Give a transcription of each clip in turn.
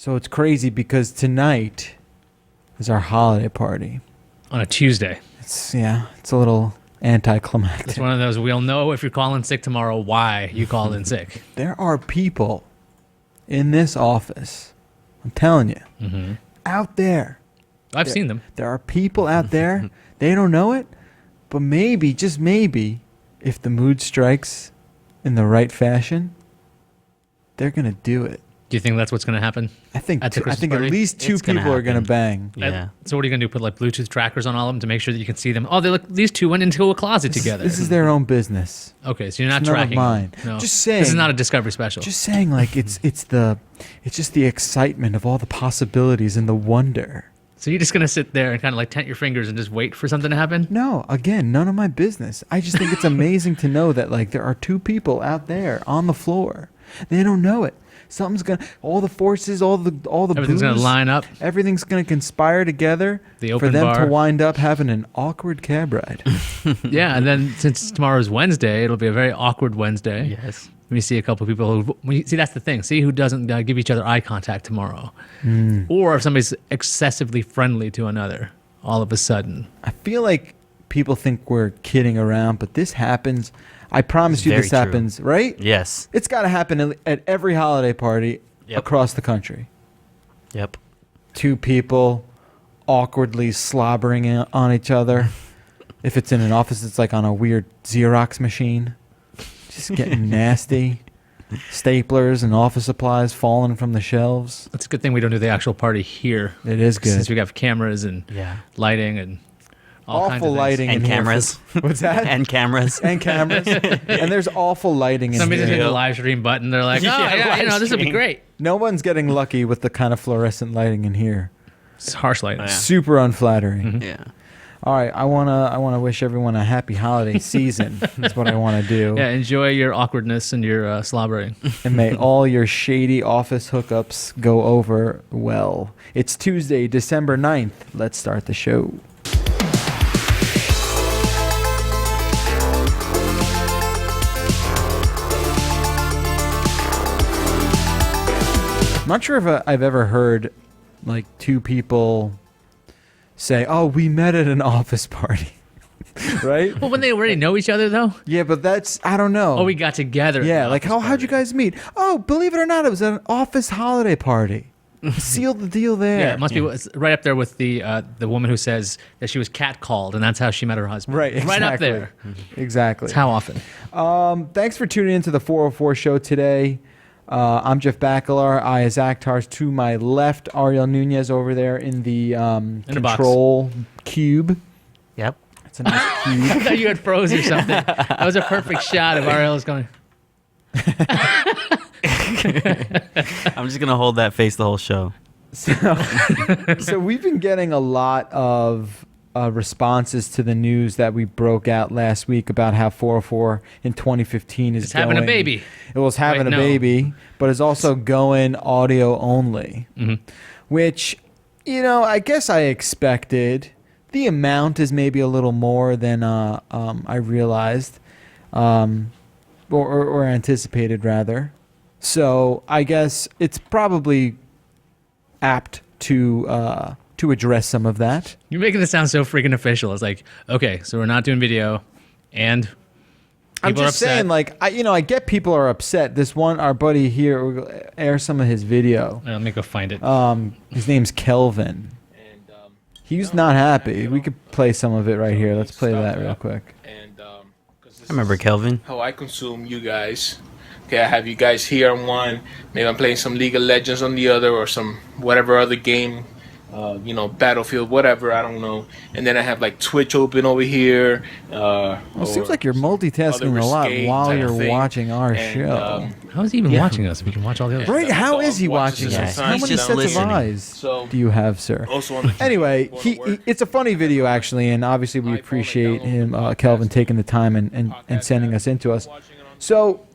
So it's crazy because tonight is our holiday party. On a Tuesday. It's a little anticlimactic. It's one of those, we'll know if you're calling sick tomorrow why you called in sick. There are people in this office, I'm telling you, out there. I've seen them. There are people out there, they don't know it, but maybe, just maybe, if the mood strikes in the right fashion, they're going to do it. Do you think that's what's going to happen? I think at at least two people are going to bang. Yeah. So what are you going to do? Put like Bluetooth trackers on all of them to make sure that you can see them? Oh, these two went into a closet together. This is their own business. Okay, so you're not It's none of tracking. mine. No. Just saying. This is not a Discovery special. Just saying, like it's just the excitement of all the possibilities and the wonder. So you're just going to sit there and kind of like tent your fingers and just wait for something to happen? No, again, none of my business. I just think it's amazing to know that like there are two people out there on the floor. They don't know it. Something's gonna, all the forces, all the Everything's going to booze, line up. Everything's gonna conspire together The for open them bar. to wind up having an awkward cab ride. Yeah, and then since tomorrow's Wednesday, it'll be a very awkward Wednesday. Yes. We see a couple of people who, see, that's the thing. See who doesn't give each other eye contact tomorrow. Or if somebody's excessively friendly to another all of a sudden. I feel like people think we're kidding around, but this happens. I promise you Very this true. happens, right? Yes. It's got to happen at every holiday party across the country. Yep. Two people awkwardly slobbering on each other. If it's in an office, it's like on a weird Xerox machine. Just getting nasty. Staplers and office supplies falling from the shelves. It's a good thing we don't do the actual party here. It is good. Since we have cameras and lighting and all kinds of Awful things. lighting And in here. cameras. What's that? And cameras. And cameras. And there's awful lighting in Somebody just hit here. the live stream button. They're like, oh, Yeah, yeah, live this will be stream. great. No one's getting lucky with the kind of fluorescent lighting in here. It's harsh lighting. Super unflattering. Yeah. All right, I wanna wish everyone a happy holiday season. That's what I want to do. Yeah, enjoy your awkwardness and your slobbering. And may all your shady office hookups go over well. It's Tuesday, December 9th. Let's start the show. I'm not sure if I've ever heard like two people say, "Oh, we met at an office party." Right? Well, when they already know each other, though? Yeah, but that's, I don't know. Oh, we got together. Yeah, like how'd you guys meet? Oh, believe it or not, it was at an office holiday party. Sealed the deal there. Yeah, it must be it's right up there with the woman who says that she was catcalled, and that's how she met her husband. Right, exactly. Right up there. Exactly. It's how often. Thanks for tuning into the 404 show today. I'm Jeff Bacalar. I is Akhtar's to my left. Ariel Nunez over there in the the box. control cube. Yep. It's a nice cube. I thought you had froze or something. That was a perfect shot of RL's going. I'm just gonna hold that face the whole show. So we've been getting a lot of responses to the news that we broke out last week about how 404 in 2015 is It's having a going- baby. It was having a no. baby, but it's also going audio only, which, you know, I guess I expected. The amount is maybe a little more than I realized, or anticipated rather. So I guess it's probably apt to address some of that. You're making this sound so freaking official. It's like, okay, so we're not doing video, and I'm people are just upset. saying, like, I get people are upset. This one, our buddy here, we'll air some of his video. Let me go find it. His name's Kelvin. He's not happy. We could play some of it right here. Let's play that real quick. And I remember Kelvin. how I consume you guys. Okay, I have you guys here on one. Maybe I'm playing some League of Legends on the other, or some whatever other game. Battlefield, whatever, I don't know. And then I have like Twitch open over here. Well, it seems like you're multitasking a lot risque while type you're of thing. watching our And, show. How is he even watching us if we can watch all the others? Right? How dog is he watches watching us us? Yeah, How he's many just sets listening. of eyes So- do you have, sir? Also on the Anyway, going to work. it's a funny video actually, and obviously we appreciate him, Kelvin, taking the time and sending us into us. So,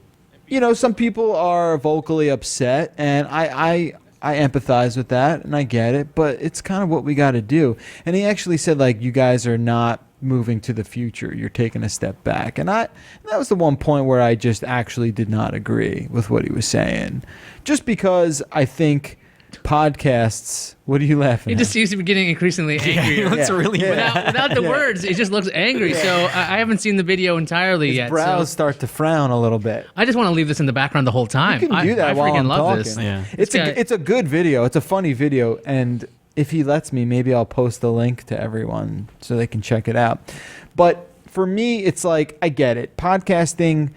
you know, some people are vocally upset, and I empathize with that, and I get it, but it's kind of what we got to do. And he actually said, like, you guys are not moving to the future. You're taking a step back. And that was the one point where I just actually did not agree with what he was saying. Just because I think podcasts. What are you laughing He at? just seems to be getting increasingly angrier. That's really bad. Without the words, it just looks angry. So I haven't seen the video entirely His yet. brows So start to frown a little bit. I just want to leave this in the background the whole time. You can do that I while freaking I'm love talking. this. Yeah. It's a good video. It's a funny video, and if he lets me, maybe I'll post the link to everyone so they can check it out. But for me, it's like I get it. Podcasting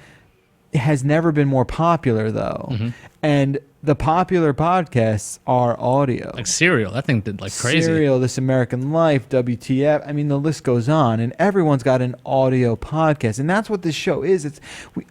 has never been more popular, though, and the popular podcasts are audio. Like Serial, that thing did like crazy. Serial, This American Life, WTF. I mean, the list goes on, and everyone's got an audio podcast, and that's what this show is. It's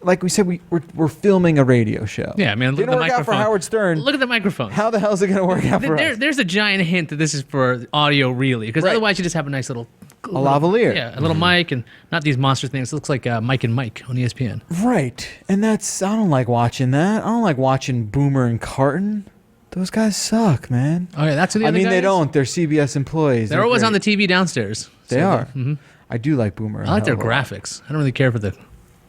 like we said, we're filming a radio show. Yeah, I mean, look didn't at the work out for microphone. Howard Stern. Look at the microphone. How the hell is it going to work out for us? There's a giant hint that this is for audio, really, because Right. otherwise you just have a nice little A lavalier. Yeah, a little mic, and not these monster things. It looks like Mike and Mike on ESPN. Right, and I don't like watching that. I don't like watching Boomer and Carton. Those guys suck, man. Oh yeah, that's who the I other mean, guy they is? don't. They're CBS employees. They're always on the TV downstairs. They So are. mhm. I do like Boomer. I like their a hell of a lot. graphics. I don't really care for the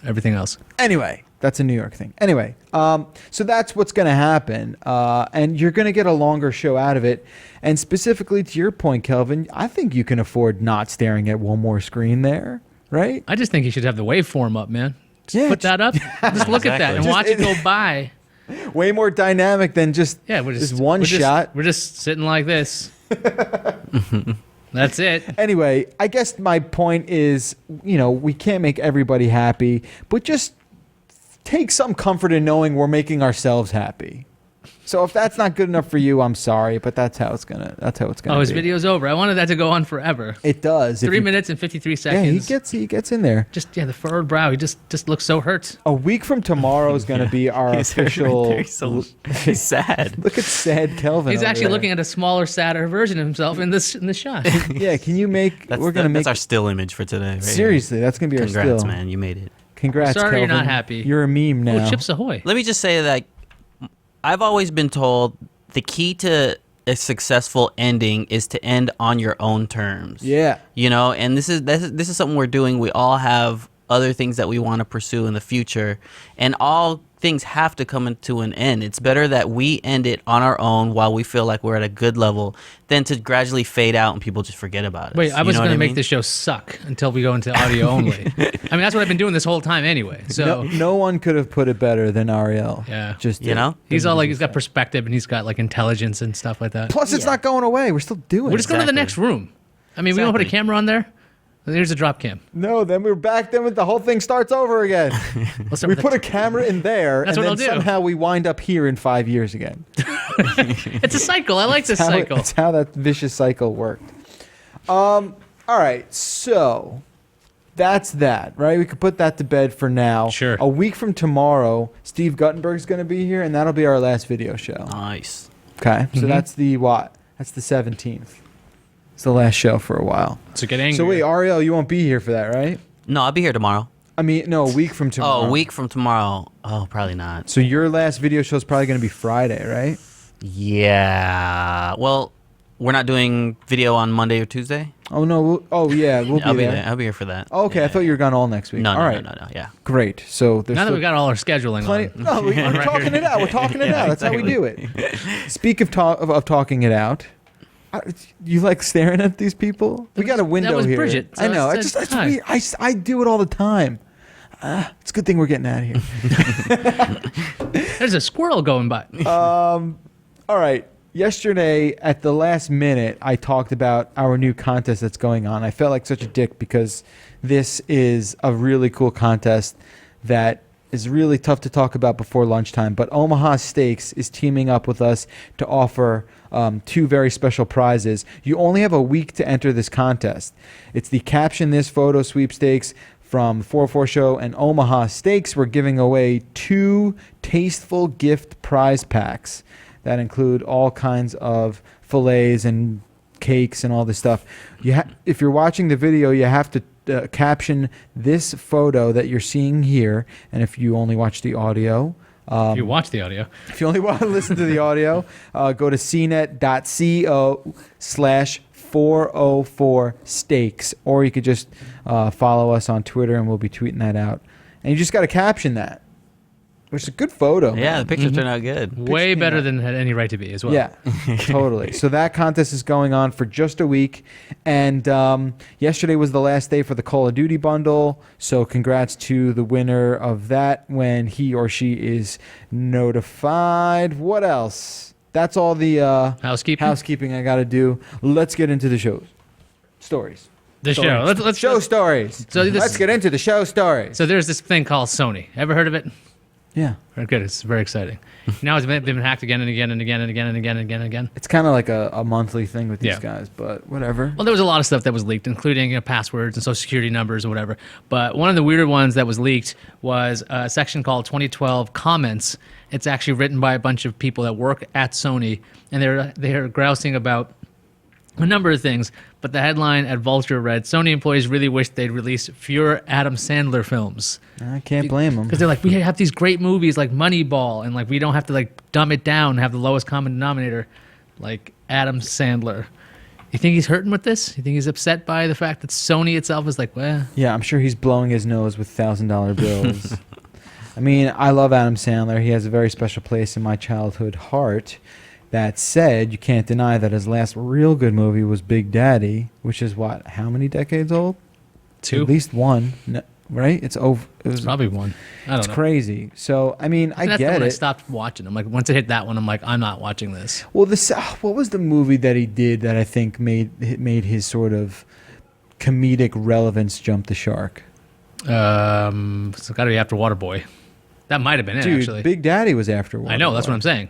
everything else. Anyway, that's a New York thing. Anyway, so that's what's going to happen, and you're going to get a longer show out of it. And specifically to your point, Kelvin, I think you can afford not staring at one more screen there, right? I just think you should have the waveform up, man. Just Yeah, put that up. Just look at that and Exactly. watch it go by. Way more dynamic than just Yeah, we're just one we're just- shot. We're just sitting like this. That's it. Anyway, I guess my point is, we can't make everybody happy, but just take some comfort in knowing we're making ourselves happy. So if that's not good enough for you, I'm sorry, but that's how it's gonna Oh, his be. video's over. I wanted that to go on forever. It does. If 3 you- minutes and 53 Yeah, seconds. he gets in there. Just the furrowed brow. He just looks so hurt. A week from tomorrow is going to be our He's right official. there. He's sad. Look at sad Kelvin. He's over actually there. looking at a smaller, sadder version of himself in the shot. Yeah, can you make? We're gonna make. That's our still image for today. Right Seriously, that's gonna be here. our Congrats, still. man. You made it. Congrats, Sorry you're Kelvin. not happy. You're a meme now. Oh, Chips Ahoy. Let me just say that I've always been told the key to a successful ending is to end on your own terms. Yeah. And this is something we're doing. We all have other things that we want to pursue in the future, and all things have to come into an end. It's better that we end it on our own while we feel like we're at a good level than to gradually fade out and people just forget about it. Wait, I was going to make the show suck until we go into audio only. I mean, that's what I've been doing this whole time anyway. So No one could have put it better than Ariel. Yeah. Just You know? he's all like, he's got perspective and he's got like intelligence and stuff like that. Plus, it's not going away. We're still doing. We're just going to the Exactly. next room. I mean, we don't put a Exactly. camera on there. Here's a drop cam. No, then we're back. Then the whole thing starts over again. Let's start We with put a camera in there, That's and what then I'll do. somehow we wind up here in 5 years again. It's a cycle. I like this cycle. That's how that vicious cycle worked. All right, so that's that, right? We could put that to bed for now. Sure. A week from tomorrow, Steve Guttenberg's going to be here, and that'll be our last video show. Nice. Okay, so Mm-hmm. that's the what? That's the 17th. It's the last show for a while. So get angry. So wait, Ariel, you won't be here for that, right? No, I'll be here tomorrow. I mean, no, a week from tomorrow. Oh, a week from tomorrow. Oh, probably not. So your last video show is probably going to be Friday, right? Yeah. Well, we're not doing video on Monday or Tuesday. Oh no. Oh yeah, we'll I'll be be there. there. I'll be here for that. Oh, okay, I Yeah. thought you were gone all next week. No, all no, right. no. Yeah. Great. So there's now that still we got all our scheduling plenty. on. No, we're Right talking here. it out. We're talking it out. That's how we do it. Speak of talking it out. You like staring at these people? We got a window that was here. Bridget, so I know. it's It's hi. weird. I do it all the time. It's a good thing we're getting out of here. There's a squirrel going by. All right. Yesterday, at the last minute, I talked about our new contest that's going on. I felt like such a dick because this is a really cool contest that is really tough to talk about before lunchtime. But Omaha Steaks is teaming up with us to offer two very special prizes. You only have a week to enter this contest. It's the Caption This Photo Sweepstakes from 404 Show and Omaha Steaks. We're giving away 2 tasteful gift prize packs that include all kinds of fillets and cakes and all this stuff. If you're watching the video, you have to caption this photo that you're seeing here. And if you only watch the audio, If you watch the audio. if you only want to listen to the audio, go to cnet.co/404 steaks, or you could just follow us on Twitter and we'll be tweeting that out. And you just got to caption that. which is a good photo. Yeah, man. the picture turned out good. Way came better out. than it had any right to be as well. Yeah, totally. So that contest is going on for just a week. And yesterday was the last day for the Call of Duty bundle. So congrats to the winner of that when he or she is notified. What else? That's all the Housekeeping. I got to do. Let's get into the shows. Stories. The show. Stories. Let's show stories. So this- Let's get into the show stories. So there's this thing called Sony. Ever heard of it? Yeah. Very good. It's very exciting. Now it's been hacked again and again and again and again and again and again and again. It's kind of like a monthly thing with these Yeah. guys, but whatever. Well, there was a lot of stuff that was leaked, including passwords and social security numbers or whatever. But one of the weirder ones that was leaked was a section called 2012 Comments. It's actually written by a bunch of people that work at Sony, and they're grousing about a number of things. But the headline at Vulture read, Sony employees really wish they'd release fewer Adam Sandler films. I can't blame them. Because they're like, we have these great movies like Moneyball, and like we don't have to like dumb it down and have the lowest common denominator like Adam Sandler. You think he's hurting with this? You think he's upset by the fact that Sony itself is like, well, Yeah, I'm sure he's blowing his nose with $1,000 bills. I mean, I love Adam Sandler. He has a very special place in my childhood heart. That said, you can't deny that his last real good movie was Big Daddy, which is what, how many decades old? 2? At least one, no, right? It's over. It was Probably 1. I don't It's know. crazy. So I mean, I That's the get one I it. stopped watching. I'm like, once it hit that one, I'm like, I'm not watching this. Well, what was the movie that he did that I think made his sort of comedic relevance jump the shark? It's got to be after Waterboy. That might have been it, Dude, actually. Big Daddy was after one. I know, that's what I'm saying.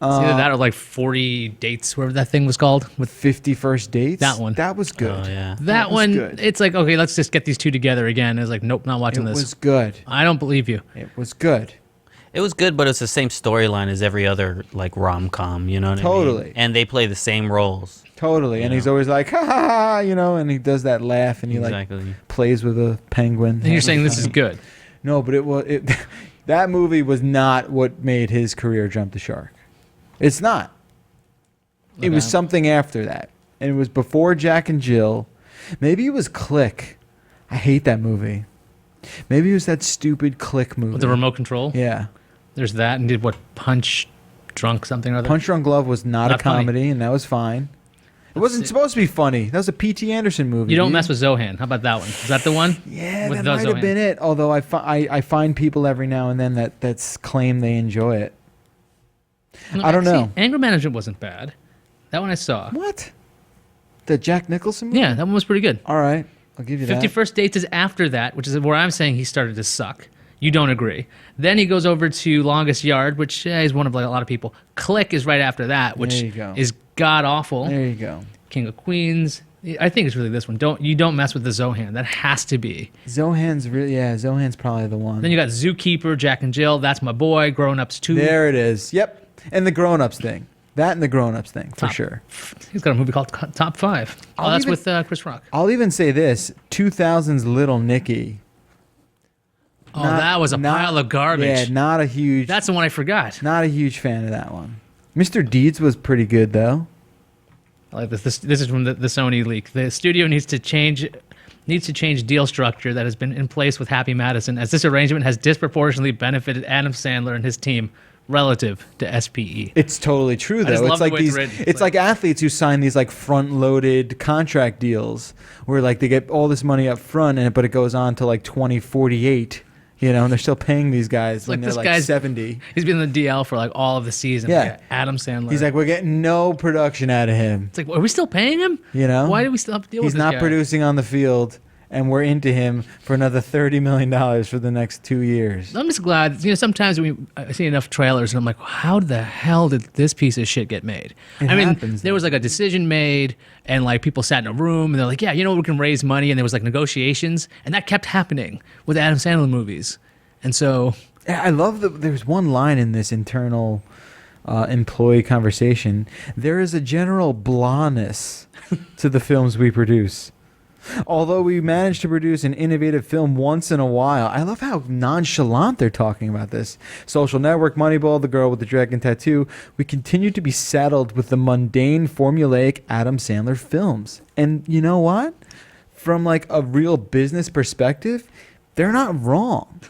It's either that or like 40 Dates, whatever that thing was called. With 50 First Dates. That one. That was good. Oh, yeah. that was one, good. it's like, okay, let's just get these two together again. It's like, nope, not watching It this. was good. I don't believe you. It was good. It was good, but it's the same storyline as every other like rom-com, you know what I Totally. mean? And they play the same roles. Totally. And he's always like, ha ha ha, and he does that laugh and he Exactly. like plays with a penguin. And you're saying this is good. No, but that movie was not what made his career jump the shark. It's not. It was Okay. something after that. And it was before Jack and Jill. Maybe it was Click. I hate that movie. Maybe it was that stupid Click movie. With the remote control. Yeah. There's that, and did what, Punch Drunk something or other? Punch Drunk Love was not a Not funny. comedy, and that was fine. It wasn't supposed to be funny. That was a P.T. Anderson movie. You don't dude. mess with Zohan. How about that one? Is that the one? Yeah, with that the might have Zohan. been it. Although I find people every now and then that's claim they enjoy it. No, I don't know. Anger Management wasn't bad. That one I saw. What? The Jack Nicholson movie? Yeah, that one was pretty good. All right. I'll give you 50 that. First Dates is after that, which is where I'm saying he started to suck. You don't agree. Then he goes over to Longest Yard, which is one of like a lot of people. Click is right after that, which There you go. is god awful. There you go. King of Queens. I think it's really this one. You don't mess with the Zohan. That has to be. Zohan's probably the one. Then you got Zookeeper, Jack and Jill. That's my boy. Grown Ups 2. There it is. Yep. And the grown-ups thing. That and the grown-ups thing, for Top. sure. He's got a movie called Top 5. Oh, I'll that's even- with Chris Rock. I'll even say this. 2000's Little Nicky. Oh, that was a pile of garbage. Yeah, not a huge That's the one I forgot. not a huge fan of that one. Mr. Deeds was pretty good though. I like this. This is from the Sony leak. The studio needs to change deal structure that has been in place with Happy Madison, as this arrangement has disproportionately benefited Adam Sandler and his team relative to SPE. It's totally true just though. love It's the like way it's these written. it's like athletes who sign these like front-loaded contract deals where like they get all this money up front but it goes on to like 2048, and they're still paying these guys when like they're this like guy's- 70. He's been in the DL for like all of the season. Yeah. Adam Sandler. He's like, we're getting no production out of him. it's like, are we still paying him? Why do we still have to deal He's with this not guy? producing on the field, and we're into him for another $30 million for the next 2 years. I'm just glad. Sometimes I see enough trailers and I'm like, how the hell did this piece of shit get made? It I mean, happens, there was like a decision made, and like people sat in a room and they're like, yeah, we can raise money, and there was like negotiations, and that kept happening with Adam Sandler movies, and so I love there's one line in this internal employee conversation. There is a general blahness to the films we produce. Although we managed to produce an innovative film once in a while. I love how nonchalant they're talking about this. Social Network, Moneyball, The Girl with the Dragon Tattoo. We continue to be saddled with the mundane, formulaic Adam Sandler films. And you know what? From like a real business perspective, they're not wrong.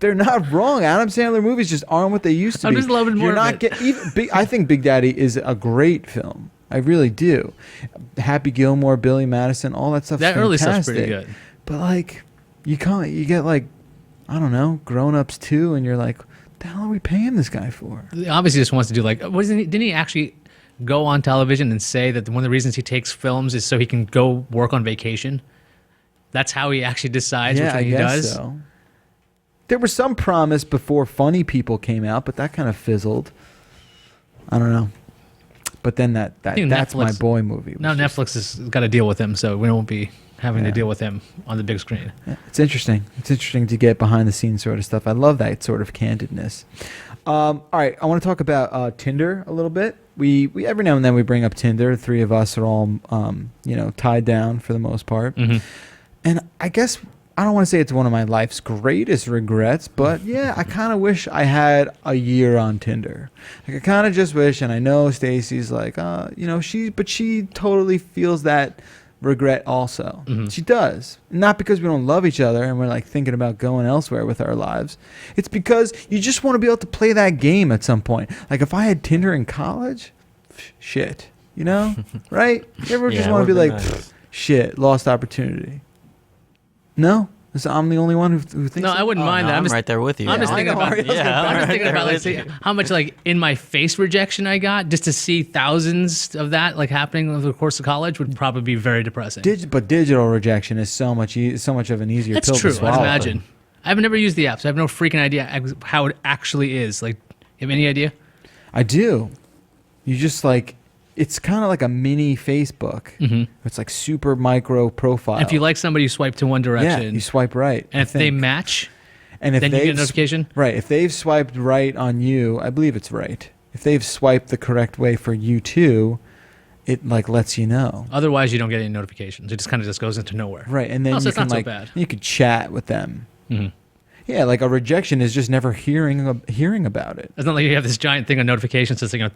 they're not wrong. Adam Sandler movies just aren't what they used to I'm be. just loving more You're of not it. get, even, I think Big Daddy is a great film. I really do. Happy Gilmore, Billy Madison, all that stuff. That early stuff's pretty good. But like, you get like, I don't know, Grown Ups 2, and you're like, what the hell are we paying this guy for? He obviously just wants to do like, didn't he actually go on television and say that one of the reasons he takes films is so he can go work on vacation? That's how he actually decides which one he does. So. There was some promise before Funny People came out, but that kind of fizzled. I don't know. But then that's Netflix, My Boy movie. Now Netflix has got to deal with him, so we won't be having to deal with him on the big screen. Yeah, it's interesting. It's interesting to get behind the scenes sort of stuff. I love that sort of candidness. All right, I want to talk about Tinder a little bit. We every now and then we bring up Tinder. The three of us are all tied down for the most part. Mm-hmm. And I guess I don't want to say it's one of my life's greatest regrets, but yeah, I kind of wish I had a year on Tinder. Like I kind of just wish, and I know Stacy's like, she totally feels that regret also. Mm-hmm. She does. Not because we don't love each other and we're like thinking about going elsewhere with our lives. It's because you just want to be able to play that game at some point. Like if I had Tinder in college, shit, right? You ever just want to be like, nice. shit, lost opportunity. No? I'm the only one who thinks No, I wouldn't mind that. I'm just right there with you. I'm just I thinking know, about Mario's Yeah, I'm I'm just right thinking there about with you. how much like in my face rejection I got just to see thousands of that like happening over the course of college would probably be very depressing. But digital rejection is so much of an easier That's pill true. to swallow. I'd imagine. I've never used the app, so I have no freaking idea how it actually is. Like, you have any idea? I do. You just like, it's kind of like a mini Facebook. Mm-hmm. It's like super micro profile. If you like somebody, you swipe to one yeah, direction. you swipe right. and if they match, and if then you get a they've notification? Right. If they've swiped right on you, I believe it's right. If they've swiped the correct way for you too, it like lets you know. Otherwise, you don't get any notifications. It just kind of just goes into nowhere. Right. And then Oh, so you it's can not so like bad. you could chat with them. Mm-hmm. Yeah, like a rejection is just never hearing about it. It's not like you have this giant thing of notifications that's like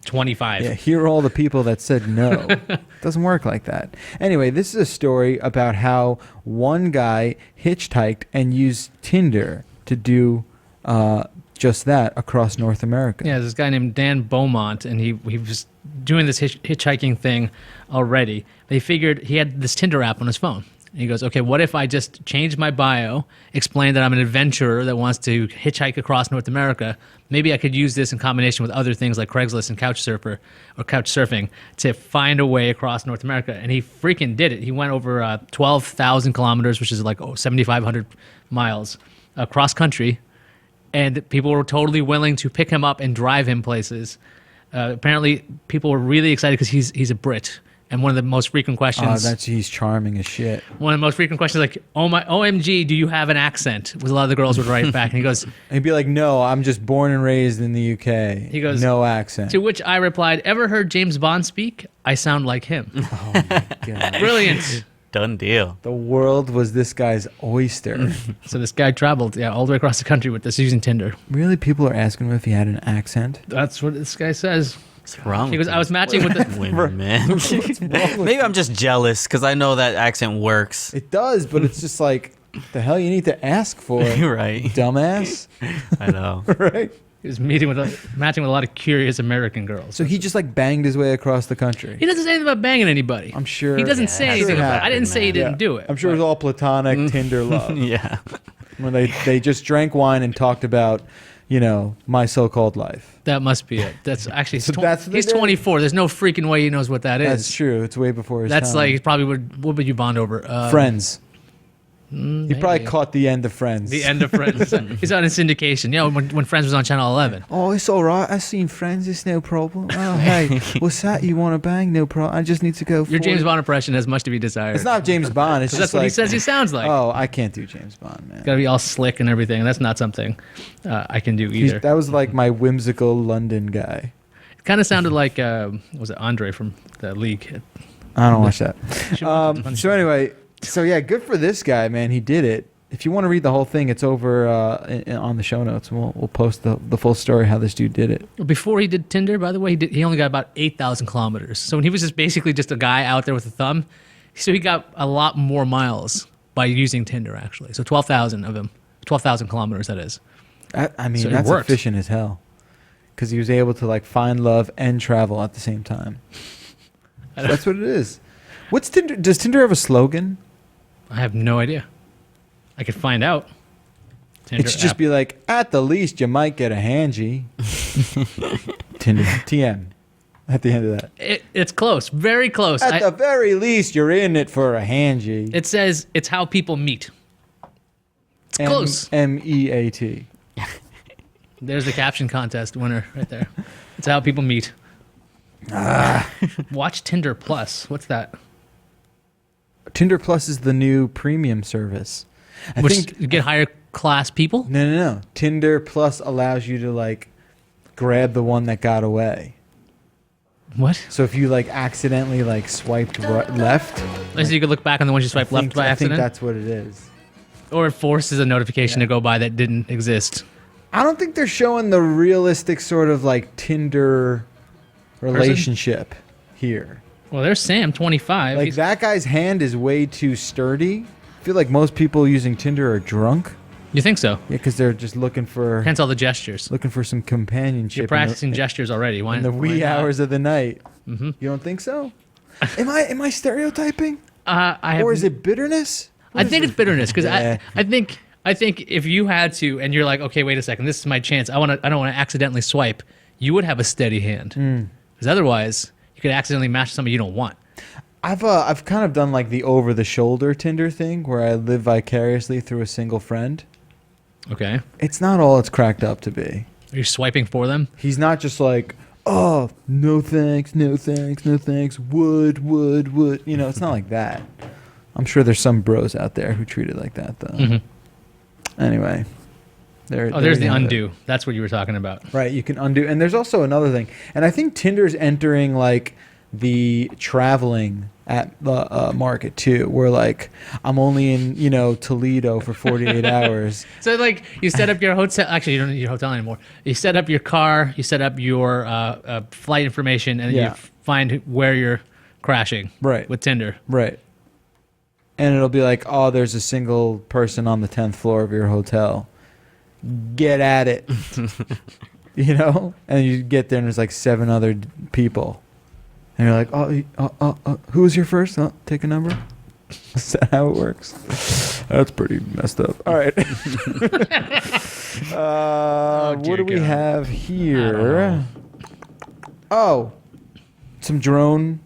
25. Yeah, here are all the people that said no. Doesn't work like that. Anyway, this is a story about how one guy hitchhiked and used Tinder to do just that across North America. Yeah, there's this guy named Dan Beaumont, and he was doing this hitchhiking thing already. But he figured he had this Tinder app on his phone. And he goes, okay, what if I just change my bio, explain that I'm an adventurer that wants to hitchhike across North America? Maybe I could use this in combination with other things like Craigslist and couch surfing to find a way across North America. And he freaking did it. He went over 12,000 kilometers, which is like 7,500 miles across country. And people were totally willing to pick him up and drive him places. Apparently, people were really excited because he's a Brit. And one of the most frequent questions, He's charming as shit. one of the most frequent questions, like, "Oh my, OMG, do you have an accent?" Was a lot of the girls would write back, and he goes, And he'd be like, "No, I'm just born and raised in the UK." He goes, "No accent." to which I replied, "Ever heard James Bond speak? I sound like him." Oh my god! Brilliant. Done deal. The world was this guy's oyster. So this guy traveled, all the way across the country with this using Tinder. Really, people are asking him if he had an accent. That's what this guy says. What's wrong? He goes, with "I was matching with the." women, man. Maybe I'm just jealous because I know that accent works. It does, but it's just like, the hell you need to ask for, You're right. dumbass. I know. Right? He was matching with a lot of curious American girls. So he just like banged his way across the country. He doesn't say anything about banging anybody. I'm sure. He doesn't say Yeah, anything sure about it. I didn't say he man. didn't do it. I'm sure it was all platonic Tinder love. Yeah. When they just drank wine and talked about, my so-called life. That must be it. That's actually So that's the he's day. 24. There's no freaking way he knows what that is. That's true. It's way before his That's time. like probably what would you bond over? Friends. He probably maybe. caught the end of Friends. The end of Friends. He's on a syndication. When Friends was on Channel 11. Oh, it's all right. I seen Friends. It's no problem. Oh, hey, what's that? You want to bang? No problem. I just need to go. Your 40. James Bond impression has much to be desired. It's not James Bond. It's So just that's what he like, says he sounds like. Oh, I can't do James Bond, man. Gotta be all slick and everything. That's not something I can do either. That was like my whimsical London guy. It kind of sounded like was it Andre from the League? I don't watch that. Funny. So anyway, yeah, good for this guy, man. He did it. If you want to read the whole thing, it's over on the show notes. We'll post the full story how this dude did it. Before he did Tinder, by the way, he only got about 8,000 kilometers. So when he was just basically just a guy out there with a thumb, so he got a lot more miles by using Tinder actually. So 12,000 of them. 12,000 kilometers, that is. I mean, So it that's worked. efficient as hell. Because he was able to like find love and travel at the same time. That's what it is. What's Tinder? Does Tinder have a slogan? I have no idea. I could find out. Tinder It should just app. be like, at the least, you might get a hangy. Tinder TM. At the end of that. It's close. Very close. At the very least, you're in it for a hangy. It says it's how people meet. It's close. MEAT. There's the caption contest winner right there. It's how people meet. Watch Tinder Plus. What's that? Tinder Plus is the new premium service. I Which think you get higher class people? no. Tinder Plus allows you to like grab the one that got away. What? So if you like accidentally like swiped left, So you could look back on the ones you swiped left by I think accident? that's what it is. Or it forces a notification to go by that didn't exist. I don't think they're showing the realistic sort of like Tinder relationship here. Well, there's Sam, 25. Like He's- that guy's hand is way too sturdy. I feel like most people using Tinder are drunk. You think so? Yeah, because they're just looking for Hence all the gestures. some companionship. You're practicing gestures already. Why in the why wee not? hours of the night. Mm-hmm. You don't think so? Am I stereotyping? I have, Or is it bitterness? What I is think it? it's bitterness because Yeah. I think if you had to and you're like, okay, wait a second, this is my chance. I don't want to accidentally swipe. You would have a steady hand because otherwise you could accidentally match somebody you don't want. I've kind of done like the over the shoulder Tinder thing where I live vicariously through a single friend. Okay, It's not all it's cracked up to be. are you swiping for them? He's not just like, oh, no thanks, no thanks, no thanks, would. You know, it's not like that. I'm sure there's some bros out there who treat it like that, though. Mm-hmm. Anyway. There's the undo. That's what you were talking about. Right, you can undo. And there's also another thing. And I think Tinder's entering, like, the traveling at the market, too, where, like, I'm only in, you know, Toledo for 48 hours. So like you set up your hotel. Actually, you don't need your hotel anymore. You set up your car. You set up your flight information, and then Yeah. you find where you're crashing. Right. With Tinder. Right. And it'll be like, oh, there's a single person on the 10th floor of your hotel. Get at it. You know? And you get there and there's like 7 other people. And you're like, who was your first? Oh, take a number. Is that how it works? That's pretty messed up. All right. What do we God. have I don't here? Oh, some drone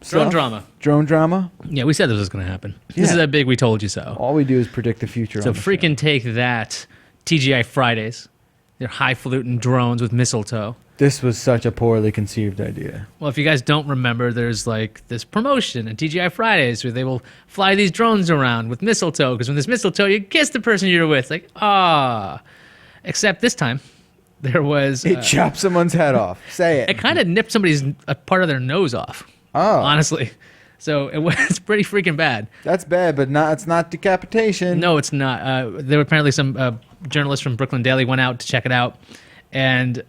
stuff. drama. Drone drama. Yeah, we said this was going to happen. This Yeah. is a big we told you so. All we do is predict the future. So on the show. freaking take that. TGI Fridays. They're highfalutin drones with mistletoe. This was such a poorly conceived idea. Well, if you guys don't remember, there's like this promotion at TGI Fridays where they will fly these drones around with mistletoe. Because when there's mistletoe, you kiss the person you're with. Like, ah. Except this time, there was. It chopped someone's head off. Say it. It kind of nipped somebody's a part of their nose off. Oh, Honestly. So it was pretty freaking bad. that's bad, but it's not decapitation. No, it's not. There were apparently some journalists from Brooklyn Daily went out to check it out, and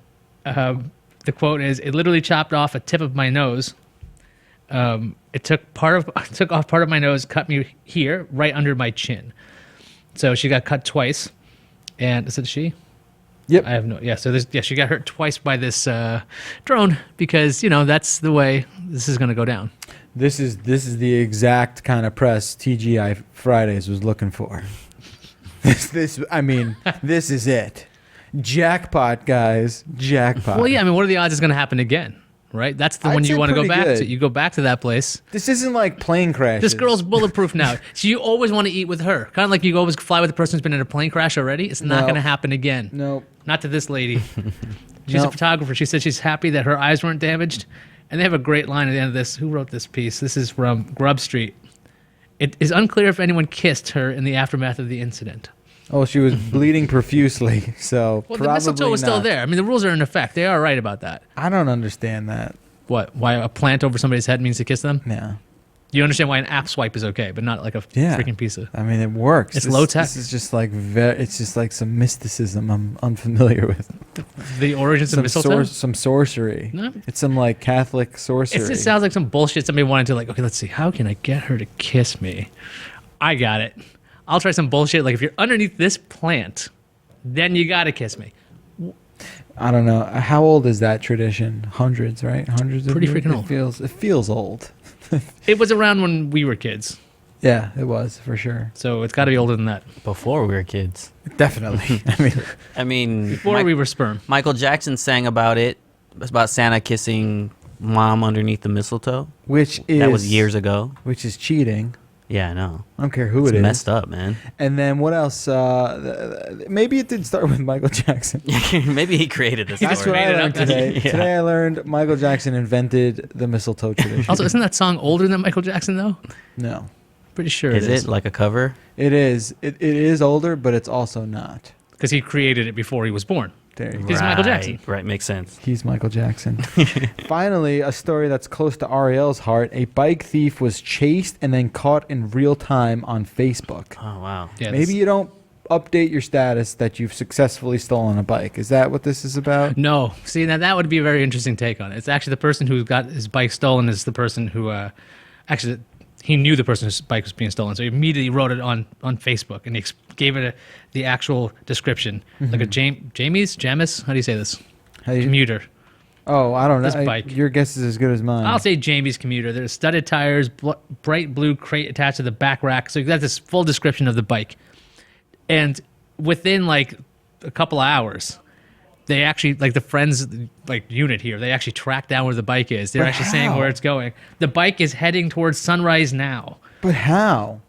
the quote is, "It literally chopped off a tip of my nose. It took off part of my nose, cut me here, right under my chin. So she got cut twice, and is it she? Yep. I have no. Yeah. So she got hurt twice by this drone because that's the way this is going to go down. This is the exact kind of press TGI Fridays was looking for. This is it. Jackpot, guys. Jackpot. Well, yeah. I mean, what are the odds it's going to happen again? Right. That's the I'd one you say want to go pretty back good. to. You go back to that place. This isn't like plane crashes. This girl's bulletproof now. So you always want to eat with her. Kind of like you always fly with the person who's been in a plane crash already. It's not No. going to happen again. Nope. Not to this lady. She's a Nope. photographer. She said she's happy that her eyes weren't damaged. And they have a great line at the end of this. Who wrote this piece? This is from Grub Street. It is unclear if anyone kissed her in the aftermath of the incident. Oh, she was bleeding profusely, so Well, probably the mistletoe was still not. there. I mean, the rules are in effect. They are right about that. I don't understand that. What? Why a plant over somebody's head means to kiss them? Yeah. You understand why an app swipe is okay, but not like a Yeah. freaking piece of... I mean, it works. It's low tech. This is just like it's just like some mysticism I'm unfamiliar with. The origins of Some mistletoe? some sorcery. No. It's some like Catholic sorcery. It sounds like some bullshit somebody wanted to like, okay, let's see, how can I get her to kiss me? I got it. I'll try some bullshit. Like if you're underneath this plant, then you gotta kiss me. I don't know. How old is that tradition? Hundreds, right? Hundreds. Pretty of years? freaking old. It feels old. It was around when we were kids, Yeah, it was for sure. so it's got to be older than that. Before we were kids. Definitely. I mean, Before we were sperm. Michael Jackson sang about it. It's about Santa kissing mom underneath the mistletoe. which is That was years ago. Which is cheating. Yeah, I know. I don't care who It's it is. messed up, man. And then what else? Maybe it did start with Michael Jackson. Maybe he created this. That's what made I it learned up. today. Yeah. Today I learned Michael Jackson invented the mistletoe tradition. Also, isn't that song older than Michael Jackson though? No, Pretty sure Is it is. it like a cover? it is. It is older, but it's also not. Because he created it before he was born. There you go. He's Michael Jackson. Right, makes sense. He's Michael Jackson. Finally, a story that's close to Ariel's heart. A bike thief was chased and then caught in real time on Facebook. Oh wow. Yeah, Maybe this- you don't update your status that you've successfully stolen a bike. Is that what this is about? No. See, now that would be a very interesting take on it. It's actually the person who got his bike stolen is the person who actually he knew the person's bike was being stolen, so he immediately wrote it on Facebook and he gave it the actual description, like a Jamis. How do you say this? How do you- Commuter. Oh, I don't know. This bike. Your guess is as good as mine. I'll say Jamie's commuter. There's studded tires, bright blue crate attached to the back rack. So you got this full description of the bike. And within like a couple of hours, they actually, like the friends like unit here, they actually track down where the bike is. They're But actually saying how? where it's going. The bike is heading towards Sunrise now. But how?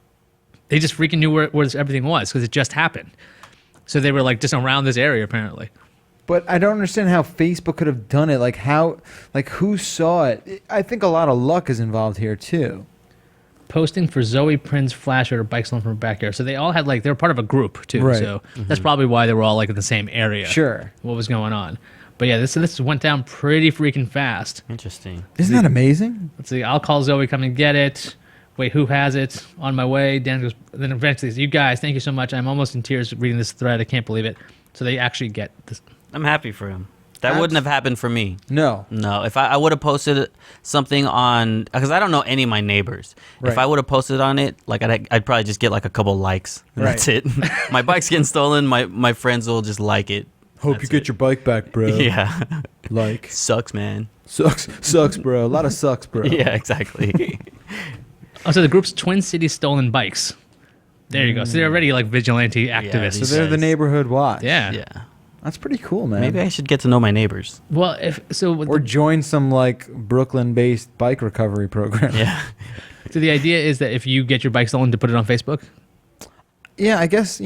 They just freaking knew where everything was because it just happened. So they were like just around this area apparently. But I don't understand how Facebook could have done it. Like how? Like who saw it? I think a lot of luck is involved here too. Posting for Zoe Prin's flash or bike stolen from her backyard. So they all had like, they were part of a group too. Right. So that's probably why they were all like in the same area. Sure. What was going on. But yeah, this went down pretty freaking fast. Interesting. Isn't that amazing? Let's see, I'll call Zoe, come and get it. Wait, who has it? On my way. Dan goes, then eventually, you guys, thank you so much. I'm almost in tears reading this thread. I can't believe it. So they actually get this. I'm happy for him. That wouldn't have happened for me. No. No, if I would have posted something on, because I don't know any of my neighbors. Right. If I would have posted on it, like I'd probably just get like a couple likes. And Right. That's it. My bike's getting stolen. My friends will just like it. Hope That's you get it. your bike back, bro. Yeah. Like Sucks, man. sucks, bro. A lot of sucks, bro. Yeah, exactly. Oh, so the group's Twin City Stolen Bikes. There you go. So they're already like vigilante activists. So these they're the guys. neighborhood watch. Yeah. Yeah. That's pretty cool, man. Maybe I should get to know my neighbors. Well, if so, with Or the, join some like Brooklyn-based bike recovery program. Yeah. so the idea is that if you get your bike stolen, to put it on Facebook. Yeah, I guess,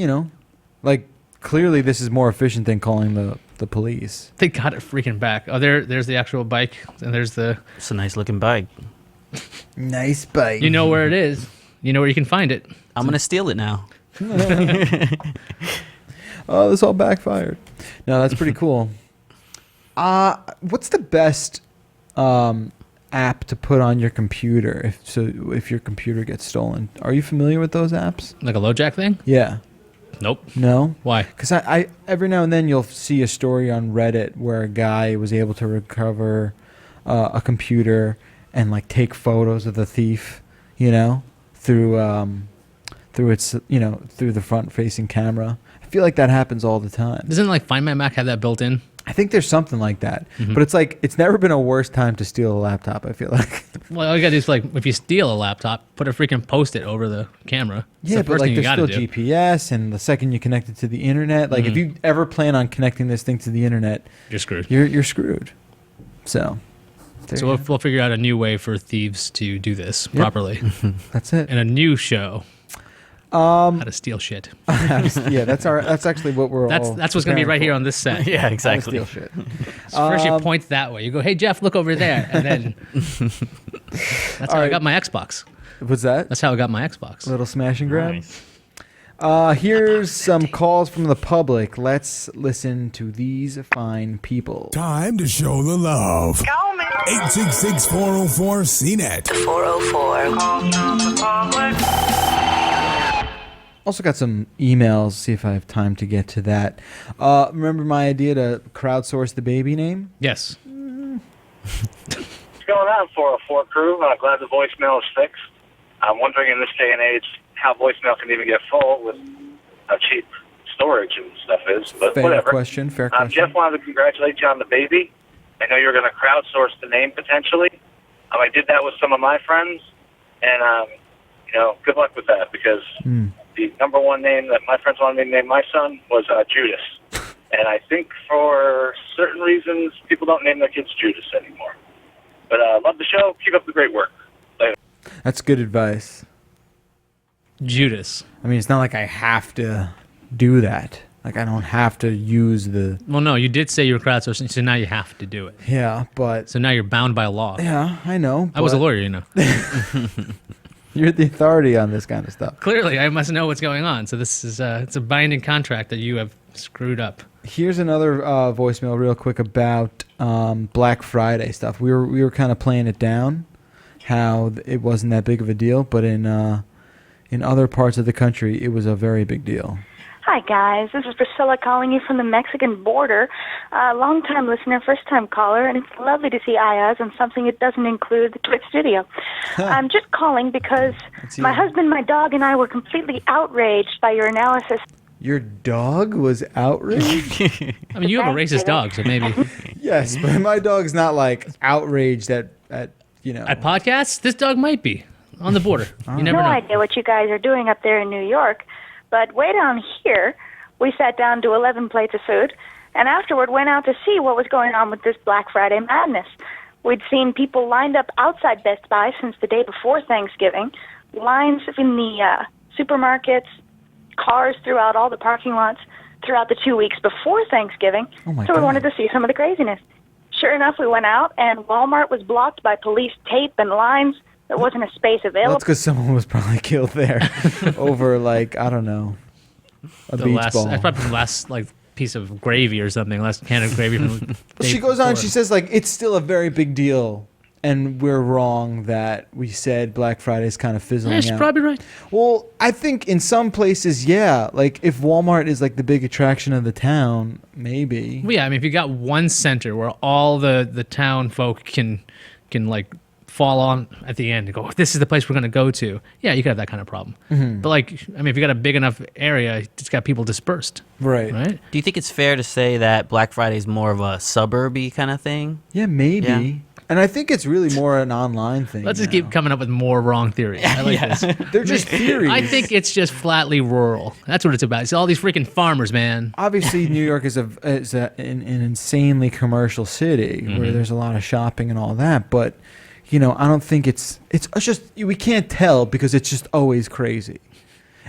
like clearly this is more efficient than calling the police. They got it freaking back. Oh, there's the actual bike, and there's the. It's a nice looking bike. Nice bike. You know where it is. You know where you can find it. I'm gonna steal it now. Oh, this all backfired. No, that's pretty cool. What's the best app to put on your computer if your computer gets stolen? Are you familiar with those apps? Like a LoJack thing? Yeah. Nope. No? Why? Because I every now and then you'll see a story on Reddit where a guy was able to recover a computer and like take photos of the thief, through its through the front facing camera. I feel like that happens all the time. Doesn't like Find My Mac have that built in? I think there's something like that, but it's like it's never been a worse time to steal a laptop. I feel like. Well, all you gotta do is like, if you steal a laptop, put a freaking post-it over the camera. It's Yeah, the but first like thing you there's gotta still do. GPS, and the second you connect it to the internet, like if you ever plan on connecting this thing to the internet, You're screwed. you're screwed. So. there So you we'll figure out a new way for thieves to do this properly, go. That's it. and a new show. How to steal shit. Yeah, that's actually what we're all. That's what's gonna be preparing right here for. on this set. Yeah, How to exactly. steal shit. So first you point that way. You go, hey Jeff, look over there, and then that's how I right. got my Xbox. What's that? That's how I got my Xbox. Little smash and grab. Nice. Here's some calls from the public. Let's listen to these fine people. Time to show the love. Call me. 866-404-CNET. 404. Also got some emails. See if I have time to get to that. Remember my idea to crowdsource the baby name? Yes. What's going on, 404 crew? Glad the voicemail is fixed. I'm wondering in this day and age, how voicemail can even get full with how cheap storage and stuff is, but Fair whatever. question. Jeff wanted to congratulate you on the baby. I know you were going to crowdsource the name potentially. I did that with some of my friends, and good luck with that, because the number one name that my friends wanted me to name my son was Judas. And I think for certain reasons, people don't name their kids Judas anymore. But love the show. Keep up the great work. Later. That's good advice. Judas. I mean, it's not like I have to do that. Like, I don't have to use the... Well, no, you did say you were crowdsourcing, so now you have to do it. Yeah, but... So now you're bound by law. Yeah, I know. I was a but lawyer, you know. You're the authority on this kind of stuff. Clearly, I must know what's going on. So this is it's a binding contract that you have screwed up. Here's another voicemail real quick about Black Friday stuff. We were kind of playing it down, how it wasn't that big of a deal, but in other parts of the country, it was a very big deal. Hi, guys. This is Priscilla calling you from the Mexican border. Long-time listener, first-time caller, and it's lovely to see Ayaz on something that doesn't include the Twitch studio. I'm just calling because my husband, my dog, and I were completely outraged by your analysis. Your dog was outraged? I mean, you have a racist dog, so maybe. Yes, but my dog's not, like, outraged at At podcasts, this dog might be on the border. You never No know. idea what you guys are doing up there in New York, but way down here, we sat down to 11 plates of food, and afterward went out to see what was going on with this Black Friday madness. We'd seen people lined up outside Best Buy since the day before Thanksgiving, lines in the supermarkets, cars throughout all the parking lots throughout the 2 weeks before Thanksgiving, Oh my so we God. wanted to see some of the craziness. Sure enough, we went out, and Walmart was blocked by police tape and lines. There wasn't a space Well, available. that's because someone was probably killed there over, like, I don't know, a beach ball. That's probably the last piece of gravy or something. Last can of gravy from the day She goes on, before. she says, like, it's still a very big deal, and we're wrong that we said Black Friday is kind of fizzling Yeah, she's out. probably right. Well, I think in some places, yeah. Like, if Walmart is, like, the big attraction of the town, maybe. Well, yeah, I mean, if you got one center where all the town folk can fall on at the end and go, this is the place we're going to go to. Yeah, you could have that kind of problem. Mm-hmm. But I mean, if you got a big enough area, it's got people dispersed, Right. right? Do you think it's fair to say that Black Friday is more of a suburby kind of thing? Yeah, maybe. Yeah. And I think it's really more an online thing. Let's just now. keep coming up with more wrong theories. I like this. They're just theories. I think it's just flatly rural. That's what it's about. It's all these freaking farmers, man. Obviously, New York is an insanely commercial city Mm-hmm. where there's a lot of shopping and all that. But, I don't think it's just, we can't tell because it's just always crazy.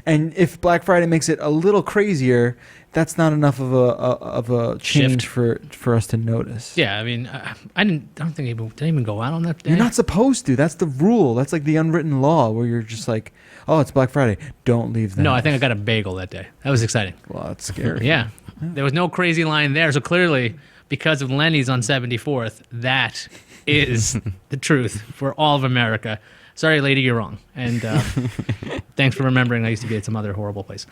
And if Black Friday makes it a little crazier, that's not enough of a change Shift. for us to notice. Yeah, I mean, I don't think did I even go out on that day. You're not supposed to. That's the rule. That's like the unwritten law where you're just like, oh, it's Black Friday. Don't leave the No, I house. think I got a bagel that day. That was exciting. Well, that's scary. Yeah. There was no crazy line there. So clearly, because of Lenny's on 74th, that is the truth for all of America. Sorry, lady, you're wrong. And thanks for remembering I used to be at some other horrible place.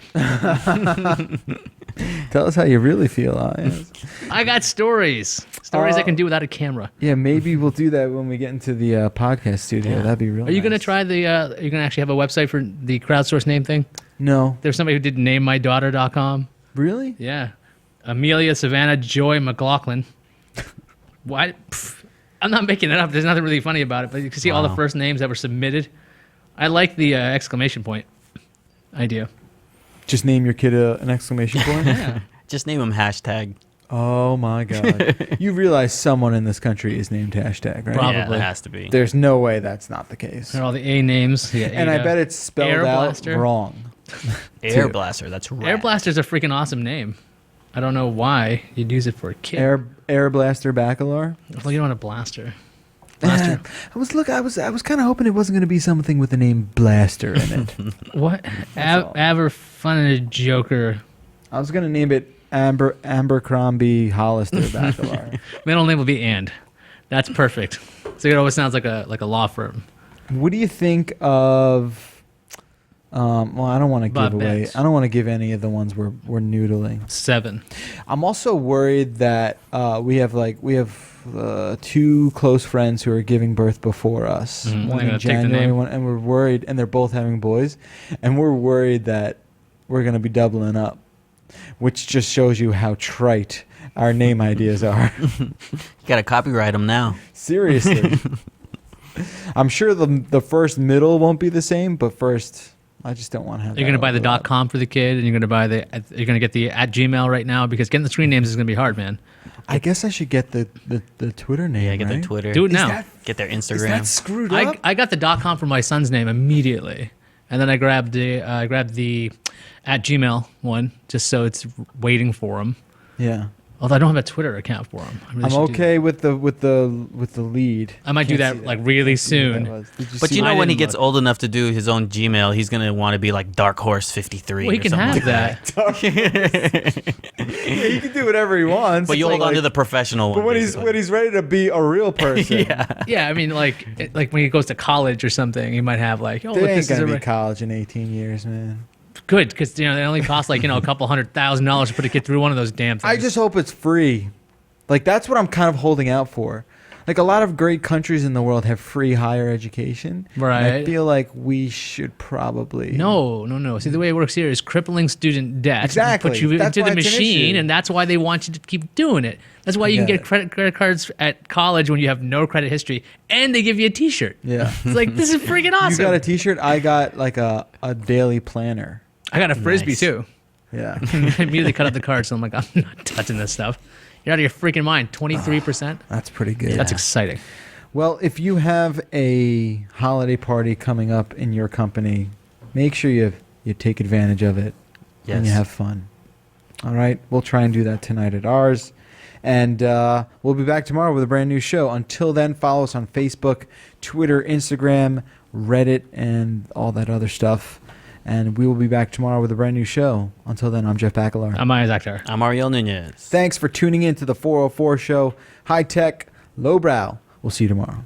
Tell us how you really feel. I got stories. Stories I can do without a camera. Yeah, maybe we'll do that when we get into the podcast studio. That'd be real Are you going to nice. try are you going to actually have a website for the crowdsource name thing? No. There's somebody who did namemydaughter.com. Really? Yeah. Amelia Savannah Joy McLaughlin. What? Pff, I'm not making it up. There's nothing really funny about it, but you can see all the first names that were submitted. I like the exclamation point idea. Just name your kid an exclamation point? Yeah. Just name them hashtag. Oh, my God. You realize someone in this country is named hashtag, right? Probably. Yeah, that has to be. There's no way that's not the case. They're all the A names. Yeah, And I bet it's spelled Air out Blaster? wrong. Air Blaster, that's right. Air Blaster's a freaking awesome name. I don't know why you'd use it for a kid. Air Blaster Bacalar. Well, you don't want a blaster. Blaster. I was kind of hoping it wasn't going to be something with the name Blaster in it. What? all. Aberfunny Joker. I was going to name it Abercrombie Hollister Bacalar. Middle name will be And. That's perfect. So it always sounds like a law firm. What do you think of Well, I don't want to Bob give away. Betts. I don't want to give any of the ones we're noodling. 7. I'm also worried that we have 2 close friends who are giving birth before us. Mhm. One They're in gonna take the January, name. one, and we're worried, and they're both having boys, and we're worried that we're going to be doubling up, which just shows you how trite our name ideas are. You gotta copyright them now. Seriously. I'm sure the first middle won't be the same, but first, I just don't want to have. You're going to buy the overlap. .com for the kid, and you're going to buy you're going to get the @Gmail right now, because getting the screen names is going to be hard, man. I guess I should get the Twitter name. Yeah, get their right? Twitter. Do it Is now. that- Get their Is Instagram. that screwed up? I got the .com for my son's name immediately, and then I grabbed the @Gmail one just so it's waiting for him. Yeah. Although I don't have a Twitter account for him. I really I'm should do okay with the lead. I might do Can't that, see like, really Can't see who that soon. was. Did But see you know I when he didn't gets look. old enough to do his own Gmail, he's gonna want to be like Dark Horse 53. Well, he or can something have like that. Yeah, he can do whatever he wants. But you hold on to the professional one. But when basically. he's ready to be a real person, yeah. Yeah, I mean, like when he goes to college or something, he might have like, oh, they look, ain't this is gonna a be college in 18 years, man. good, because they only cost like a couple $100,000 to put a kid through one of those damn things. I just hope it's free. Like, that's what I'm kind of holding out for. Like, a lot of great countries in the world have free higher education. And I Right. feel like we should probably. No. See, the way it works here is crippling student debt. Exactly. Put you That's into the why it's an machine, issue. and that's why they want you to keep doing it. That's why you can get get it. credit cards at college when you have no credit history, and they give you a T-shirt. Yeah. It's like, this is freaking awesome. You got a T-shirt. I got like a daily planner. I got a Frisbee, Nice. too. Yeah. I immediately cut up the card, so I'm like, I'm not touching this stuff. You're out of your freaking mind. 23%? That's pretty good. That's exciting. Well, if you have a holiday party coming up in your company, make sure you take advantage of it and you Yes. have fun. All right? We'll try and do that tonight at ours. And we'll be back tomorrow with a brand new show. Until then, follow us on Facebook, Twitter, Instagram, Reddit, and all that other stuff. And we will be back tomorrow with a brand new show. Until then, I'm Jeff Bacalar. I'm Isaac Dar. I'm Ariel Nunez. Thanks for tuning in to the 404 show. High tech, lowbrow. We'll see you tomorrow.